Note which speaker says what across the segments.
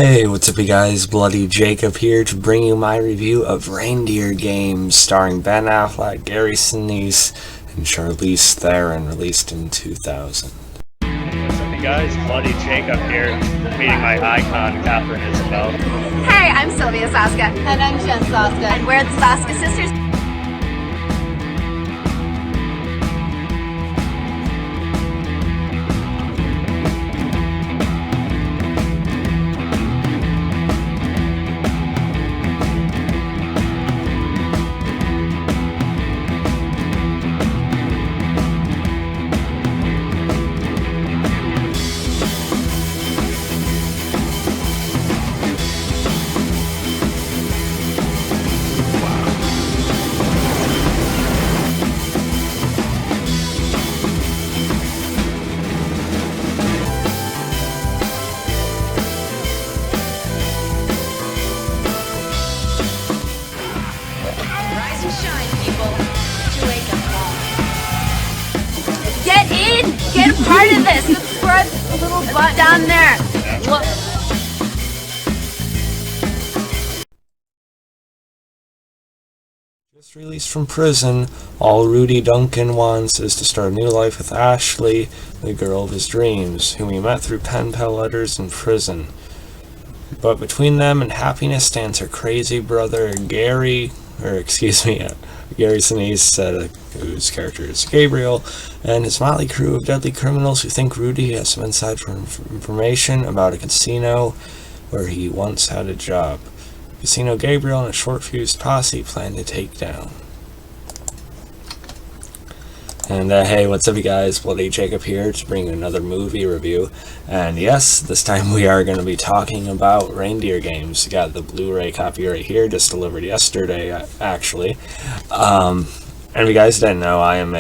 Speaker 1: Hey, what's up you guys? Bloody Jacob here to bring you my review of Reindeer Games, starring Ben Affleck, Gary Sinise, and Charlize Theron, released in 2000.
Speaker 2: What's up you guys? Bloody Jacob here, meeting my icon, Catherine Isabel.
Speaker 3: Hey, I'm Sylvia Saska.
Speaker 4: And I'm Jen Saska.
Speaker 3: And we're the Saska Sisters. Get in! Get a part of this! Spread a little butt down there! Look.
Speaker 1: Just released from prison, all Rudy Duncan wants is to start a new life with Ashley, the girl of his dreams, whom he met through pen pal letters in prison. But between them and happiness stands her crazy brother, Gary Sinise, whose character is Gabriel, and his motley crew of deadly criminals who think Rudy has some inside information about a casino where he once had a job. Casino Gabriel and a short-fused posse plan to take down. And hey, what's up you guys? Bloody Jacob here to bring you another movie review. And yes, this time we are going to be talking about Reindeer Games. You got the Blu-ray copy right here, just delivered yesterday, actually. And if you guys didn't know, I am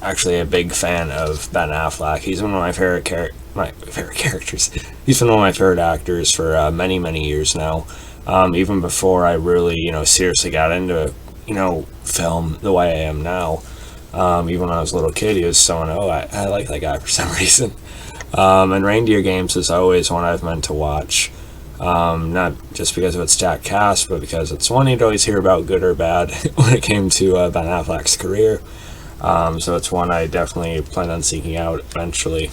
Speaker 1: actually a big fan of Ben Affleck. He's one of my favorite characters. He's been one of my favorite actors for many years now. Even before I really, seriously got into, film the way I am now. Even when I was a little kid, he was someone, I like that guy for some reason. And Reindeer Games is always one I've meant to watch. Not just because of its stacked cast, but because it's one you'd always hear about, good or bad, when it came to Ben Affleck's career. So it's one I definitely plan on seeking out eventually.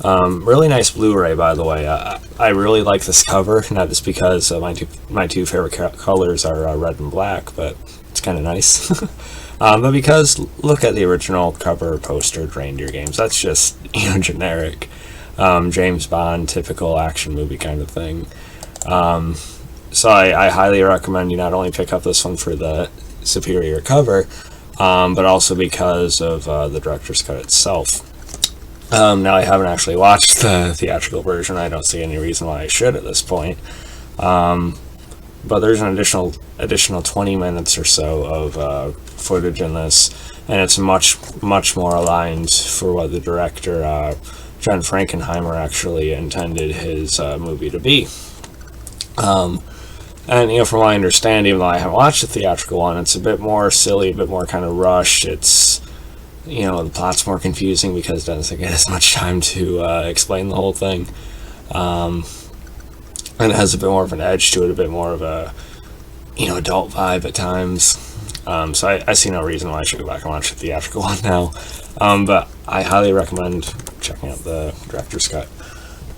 Speaker 1: Really nice Blu-ray, by the way. I really like this cover, not just because my two favorite colors are red and black, but it's kind of nice. But because look at the original cover poster of Reindeer Games. That's just generic James Bond typical action movie kind of thing. So I highly recommend you not only pick up this one for the superior cover, but also because of the director's cut itself. Now I haven't actually watched the theatrical version. I don't see any reason why I should at this point. But there's an additional 20 minutes or so of footage in this, and it's much more aligned for what the director John Frankenheimer actually intended his movie to be. And from what I understand, even though I haven't watched the theatrical one, it's a bit more silly, a bit more kind of rushed. It's the plot's more confusing because it doesn't get as much time to explain the whole thing. And it has a bit more of an edge to it, a bit more of a, adult vibe at times. So I see no reason why I should go back and watch the theatrical one now. But I highly recommend checking out the director's cut.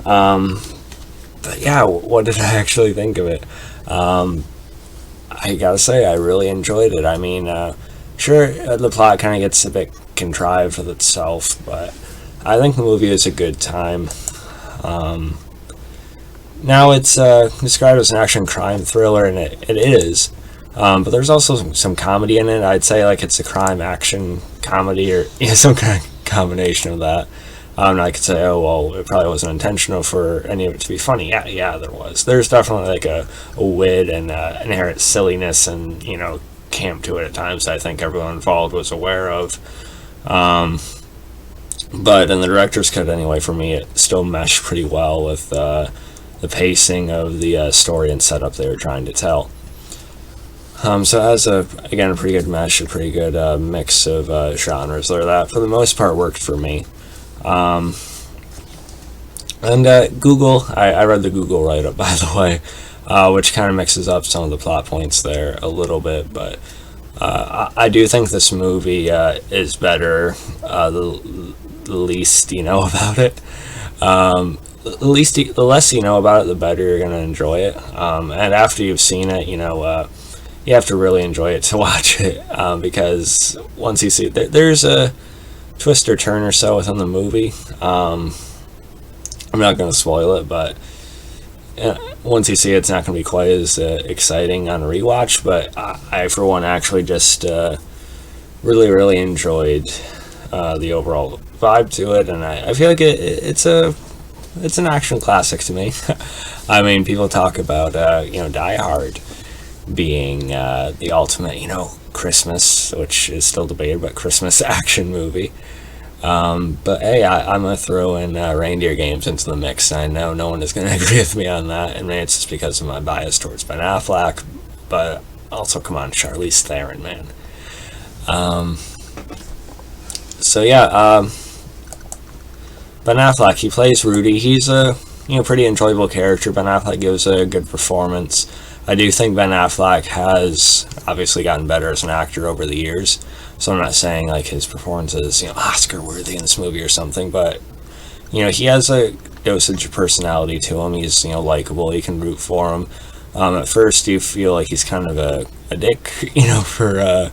Speaker 1: But yeah, what did I actually think of it? I gotta say, I really enjoyed it. I mean, sure, the plot kind of gets a bit contrived with itself, but I think the movie is a good time. Now it's described as an action crime thriller, and it is, but there's also some comedy in it. I'd say it's a crime action comedy, or some kind of combination of that. I could say, it probably wasn't intentional for any of it to be funny. Yeah, there was. There's definitely a wit and inherent silliness and camp to it at times that I think everyone involved was aware of. But in the director's cut anyway, for me, it still meshed pretty well with the pacing of the story and setup they were trying to tell. So it has a pretty good mesh, a pretty good mix of genres there that for the most part worked for me. And Google, I read the Google write-up, by the way, which kind of mixes up some of the plot points there a little bit, but I do think this movie is better the least you know about it. The less you know about it, the better you're going to enjoy it. And after you've seen it, you have to really enjoy it to watch it, because once you see it, there's a twist or turn or so within the movie. I'm not going to spoil it, but once you see it, it's not going to be quite as exciting on a rewatch. But I for one, actually just really enjoyed the overall vibe to it, and I feel like it's an action classic to me. I mean, people talk about Die Hard being the ultimate Christmas, which is still debated, but Christmas action movie. But hey, I'm gonna throw in Reindeer Games into the mix. I know no one is gonna agree with me on that, and maybe it's just because of my bias towards Ben Affleck, but also, come on, Charlize Theron, man. So yeah, Ben Affleck, he plays Rudy. He's a pretty enjoyable character. Ben Affleck gives a good performance. I do think Ben Affleck has obviously gotten better as an actor over the years. So I'm not saying like his performance is Oscar worthy in this movie or something, but he has a dosage of personality to him. He's likable. You can root for him. At first you feel like he's kind of a dick, for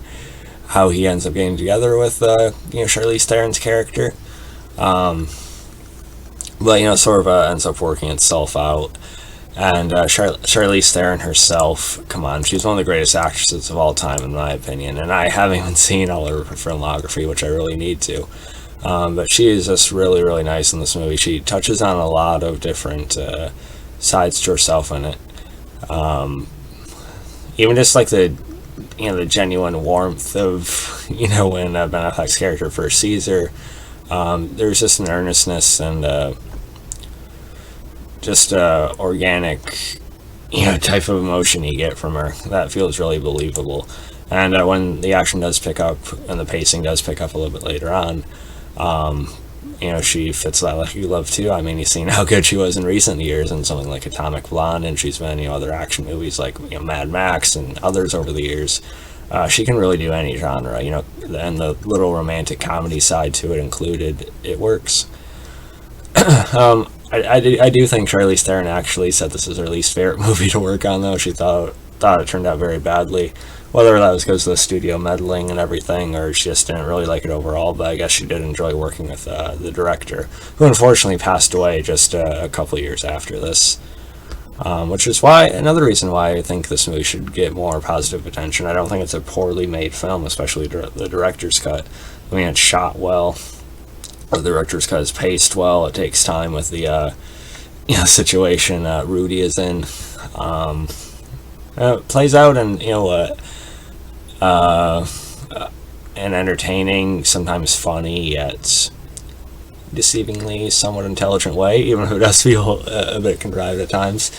Speaker 1: how he ends up getting together with Charlize Theron's character. But sort of ends up working itself out. And Charlize Theron herself, come on, she's one of the greatest actresses of all time, in my opinion. And I haven't even seen all her filmography, which I really need to. But she is just really nice in this movie. She touches on a lot of different sides to herself in it. Even just like the genuine warmth of when Ben Affleck's character first sees her. There's just an earnestness and just organic type of emotion you get from her that feels really believable. And when the action does pick up and the pacing does pick up a little bit later on, she fits that like you love too. I mean, you've seen how good she was in recent years in something like Atomic Blonde, and she's been in other action movies like Mad Max and others over the years. She can really do any genre, and the little romantic comedy side to it included, it works. I do think Charlize Theron actually said this is her least favorite movie to work on, though. She thought it turned out very badly. Whether that was because of the studio meddling and everything, or she just didn't really like it overall, but I guess she did enjoy working with the director, who unfortunately passed away just a couple of years after this. Which is another reason why I think this movie should get more positive attention. I don't think it's a poorly made film, especially the director's cut. I mean, it's shot well. The director's cut is paced well. It takes time with the situation Rudy is in. It plays out in an entertaining, sometimes funny yet deceivingly somewhat intelligent way, even if it does feel a bit contrived at times.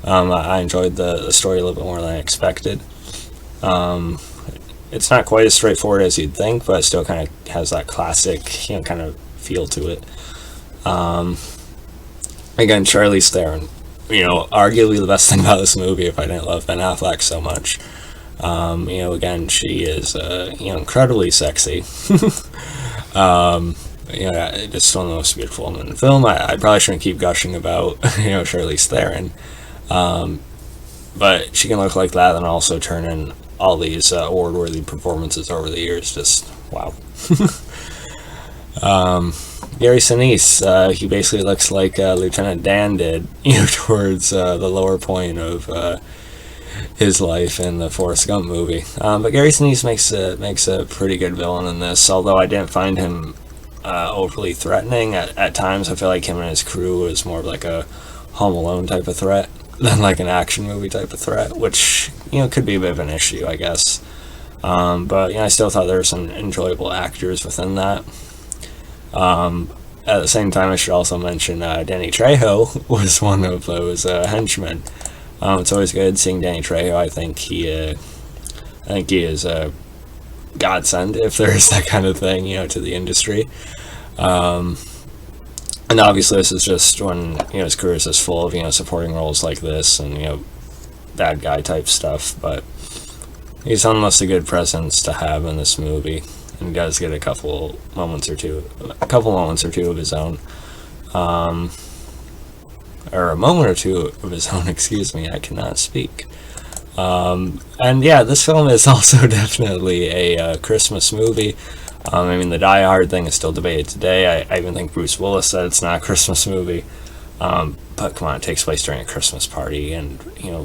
Speaker 1: I enjoyed the story a little bit more than I expected. It's not quite as straightforward as you'd think, but it still kind of has that classic kind of feel to it. Again, Charlize Theron, arguably the best thing about this movie, if I didn't love Ben Affleck so much. Again, she is incredibly sexy. Just one of the most beautiful women in the film. I probably shouldn't keep gushing about Charlize Theron, but she can look like that and also turn in all these award-worthy performances over the years. Just wow. Gary Sinise, he basically looks like Lieutenant Dan did, towards the lower point of his life in the Forrest Gump movie. But Gary Sinise makes a pretty good villain in this, although I didn't find him overly threatening. At times, I feel like him and his crew was more of like a Home Alone type of threat than like an action movie type of threat, which could be a bit of an issue, I guess. But I still thought there were some enjoyable actors within that. At the same time, I should also mention Danny Trejo was one of those henchmen. It's always good seeing Danny Trejo. I think he is a godsend, if there is that kind of thing, to the industry. And obviously this is just when, his career is just full of, supporting roles like this and, bad guy type stuff, but he's almost a good presence to have in this movie, and he does get a couple moments or two of his own, or a moment or two of his own, excuse me, I cannot speak. And yeah, this film is also definitely a Christmas movie. The Die Hard thing is still debated today. I even think Bruce Willis said it's not a Christmas movie. But come on, it takes place during a Christmas party, and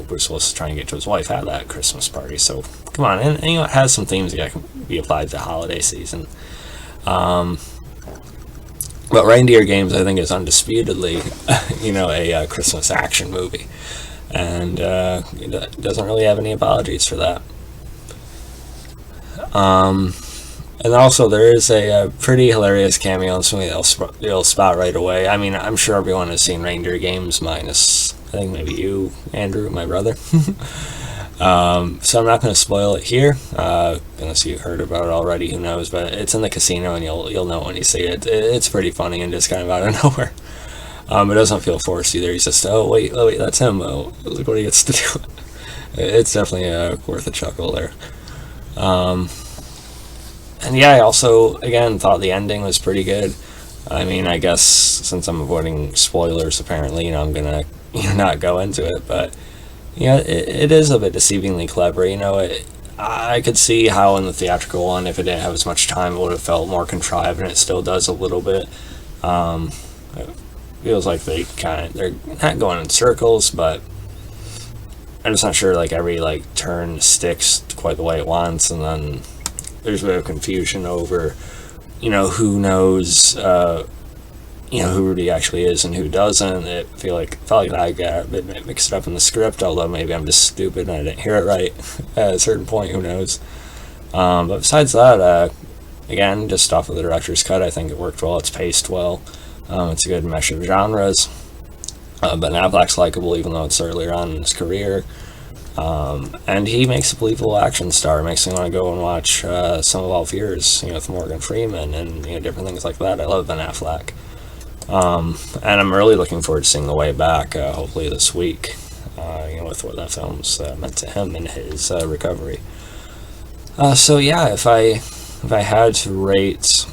Speaker 1: Bruce Willis is trying to get to his wife at that Christmas party. So come on, and it has some themes that can be applied to the holiday season. But Reindeer Games, I think, is undisputedly, a Christmas action movie, and it doesn't really have any apologies for that. And also, there is a pretty hilarious cameo in something you'll spot right away. I'm sure everyone has seen Reindeer Games, minus, I think, maybe you, Andrew, my brother. So I'm not going to spoil it here, unless you heard about it already, who knows, but it's in the casino, and you'll know when you see it. It's pretty funny and just kind of out of nowhere. It doesn't feel forced either. He's just, oh, wait, that's him. Oh, look what he gets to do. It's definitely worth a chuckle there. And yeah, I also, again, thought the ending was pretty good. I guess since I'm avoiding spoilers, apparently, I'm gonna, not go into it, but, it is a bit deceivingly clever. I could see how in the theatrical one, if it didn't have as much time, it would have felt more contrived, and it still does a little bit. It feels like they're not going in circles, but I'm just not sure, every, turn sticks quite the way it wants, and then there's a bit of confusion over, who knows, who Rudy actually is and who doesn't. It felt like I got a bit mixed up in the script, although maybe I'm just stupid and I didn't hear it right at a certain point, who knows. But besides that, again, just off of the director's cut, I think it worked well. It's paced well. It's a good mesh of genres. Ben Affleck's likable, even though it's earlier on in his career. And he makes a believable action star. It makes me want to go and watch Some of All Fears, with Morgan Freeman and different things like that. I love Ben Affleck. And I'm really looking forward to seeing The Way Back, hopefully this week, with what that film's meant to him in his recovery. So yeah, if I had to rate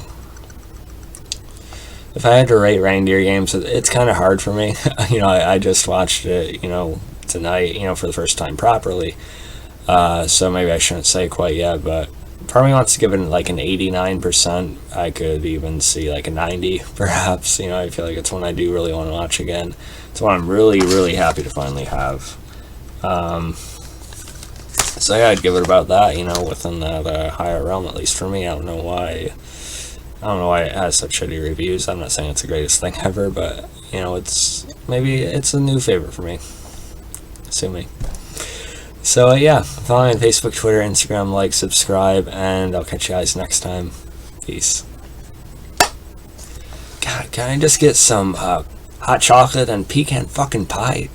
Speaker 1: Reindeer Games, it's kind of hard for me. I just watched it, tonight, for the first time properly. So maybe I shouldn't say quite yet, but part of me wants to give it an 89%. I could even see a 90, perhaps. I feel like it's one I do really want to watch again. It's one I'm really, really happy to finally have. So yeah, I'd give it about that, within that higher realm, at least for me. I don't know why it has such shitty reviews. I'm not saying it's the greatest thing ever, but it's a new favorite for me. Sue me. So yeah, follow me on Facebook, Twitter, Instagram, like, subscribe, and I'll catch you guys next time. Peace. God, can I just get some hot chocolate and pecan fucking pie?